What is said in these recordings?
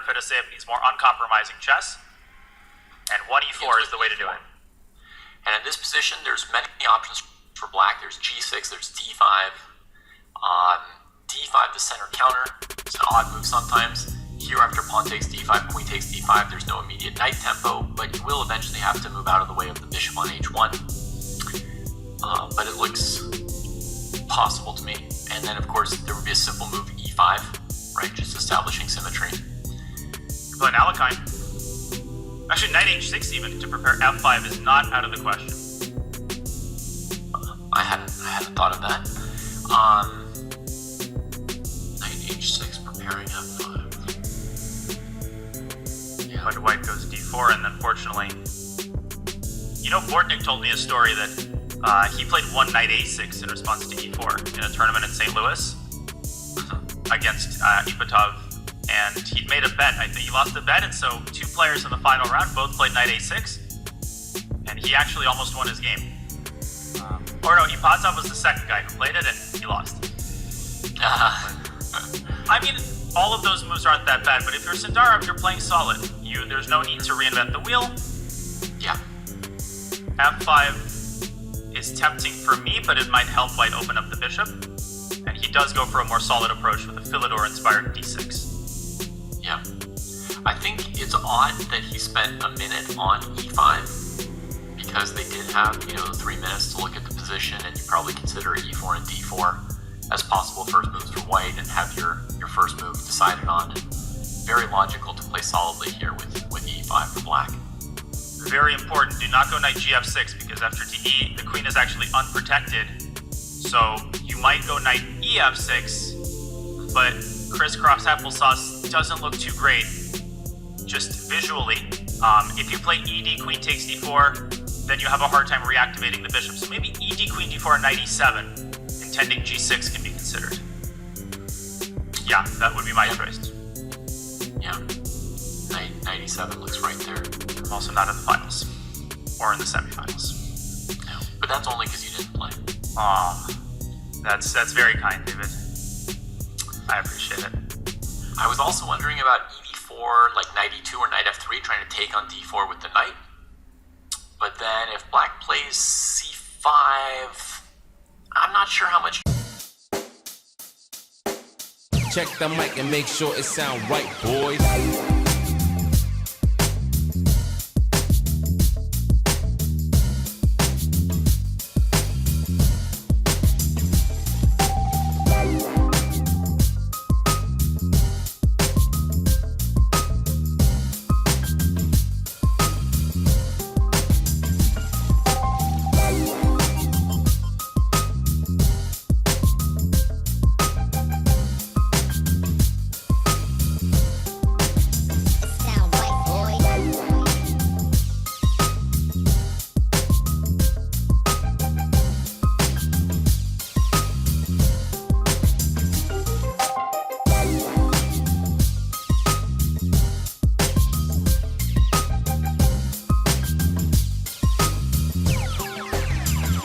Fedoseev needs more uncompromising chess, and 1e4 is the way to do it. And in this position, there's many options for black. There's g6, there's d5. d5, the center counter. It's an odd move sometimes. Here, after pawn takes d5, queen takes d5, there's no immediate knight tempo, but you will eventually have to move out of the way of the bishop on h1. But it looks possible to me. And then, of course, there would be a simple move e5, right? Just establishing symmetry. You play an Alekhine. Actually, knight h6 even to prepare f5 is not out of the question. I hadn't thought of that. Knight h6 preparing f5. Yeah. But white goes d4, and unfortunately, you know, Bortnik told me a story that he played one knight a6 in response to e4 in a tournament in St. Louis against Ipatov. And he'd made a bet. I think he lost the bet, and so two players in the final round both played knight a6, and he actually almost won his game. Or no, Ipatov was the second guy who played it, and he lost. I mean, all of those moves aren't that bad, but if you're Sindarov, you're playing solid. There's no need to reinvent the wheel. Yeah. f5 is tempting for me, but it might help white open up the bishop. And he does go for a more solid approach with a Philidor-inspired d6. Yeah. I think it's odd that he spent a minute on e5 because they did have, 3 minutes to look at the position, and you probably consider e4 and d4 as possible first moves for white and have your first move decided on. And very logical to play solidly here with e5 for black. Very important, do not go knight gf6 because after d, the queen is actually unprotected. So you might go knight ef6, but crisscross applesauce doesn't look too great, just visually. If you play ed, queen takes d4, then you have a hard time reactivating the bishop. So maybe ed, queen d4, knight e7, intending g6 can be considered. Yeah, that would be my choice. Yeah, knight e7 looks right there. I'm also not in the finals, or in the semifinals. No, but that's only because you didn't play. Aw, that's very kind, David. I appreciate it. I was also wondering about ed4, like knight e2 or knight f3, trying to take on d4 with the knight. But then if black plays c5, I'm not sure how much. Check the mic and make sure it sound right, boys.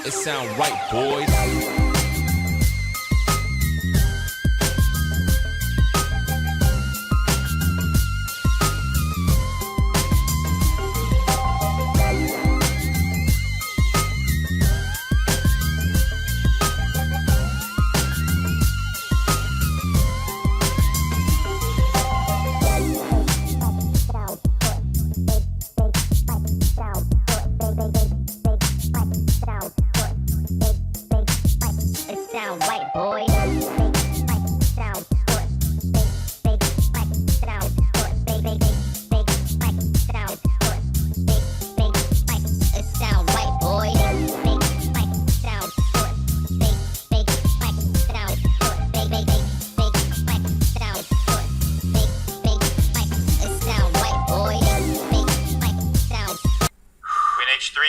It sound right, boys.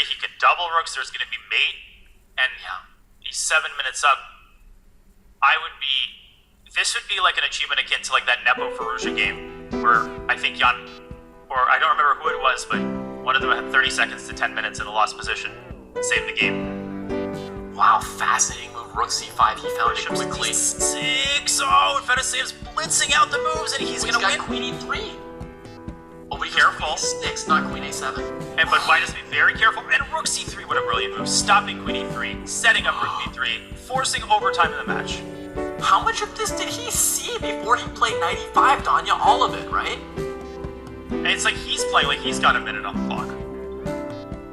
He could double rooks, there's going to be mate, and he's 7 minutes up. This would be like an achievement akin to like that Nepo Faruja game, where I think Jan, or I don't remember who it was, but one of them had 30 seconds to 10 minutes in a lost position, saved the game. Wow, fascinating move, rook c5, he found it quickly. D6, oh, and Fedoseev's blitzing out the moves, and he's going to win. Queen e3. a6, not queen a7. But white has to be very careful. And rook c3, what a brilliant move. Stopping queen e3, setting up rook b3, forcing overtime in the match. How much of this did he see before he played knight e5, Danya? All of it, right? And it's like he's playing like he's got a minute on the clock.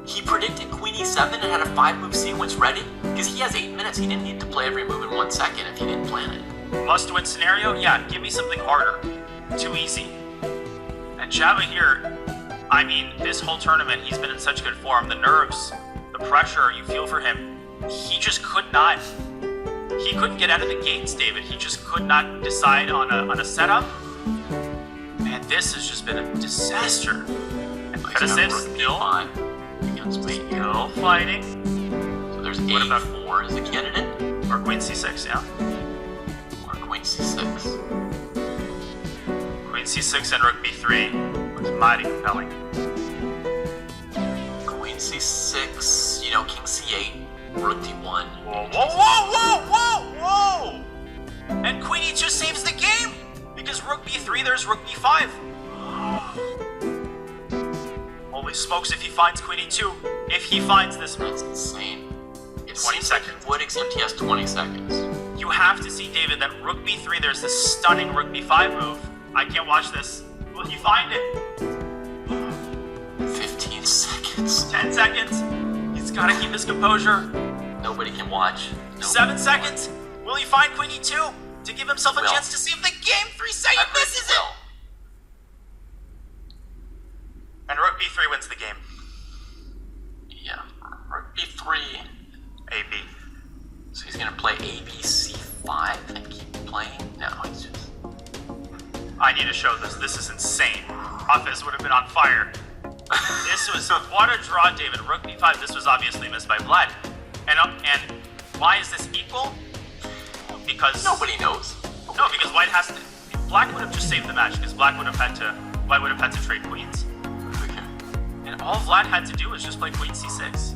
He predicted queen e7 and had a 5-move sequence ready because he has 8 minutes. He didn't need to play every move in 1 second if he didn't plan it. Must-win scenario? Yeah, give me something harder. Too easy. And Javokhir, I mean, this whole tournament, he's been in such good form. The nerves, the pressure you feel for him, he just could not. He couldn't get out of the gates, David. He just could not decide on a setup. And this has just been a disaster. And Fedoseev still fighting. So there's a4 as a candidate. Or queen c6, yeah. Or queen c6. Queen c6 and rook b3 looks mighty compelling. Queen c6, you know, king c8, rook d1. Whoa, whoa, whoa, whoa, whoa, whoa! And queen e2 saves the game! Because rook b3, there's rook b5. Holy smokes, if he finds queen e2, if he finds this move. That's insane. It 20 seconds. Like would, except he has 20 seconds. You have to see, David, that rook b3, there's this stunning rook b5 move. I can't watch this. Will he find it? 15 seconds. 10 seconds. He's got to keep his composure. Nobody can watch. 7 seconds. Will he find queen e2 to give himself a chance to save the game? 3 seconds. This is it. And rook b3 wins the game. Yeah. Rook b3. AB. So he's going to play a, b, c5 and keep playing? No, it's just... I need to show this. This is insane. Office would have been on fire. This was... What a draw, David. Rook b5. This was obviously missed by Vlad. And why is this equal? Because... Nobody knows. No, because white has to... Black would have just saved the match, because white would have had to trade queens. Okay. And all Vlad had to do was just play queen c6.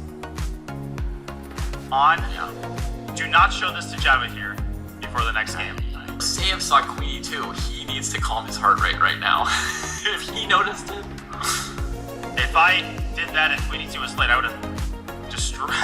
On. Yeah. Do not show this to Javokhir before the next game. Fedoseev saw queen e2. He needs to calm his heart rate right now. If he noticed it. If I did that and queen e2 was played, I would have destroyed.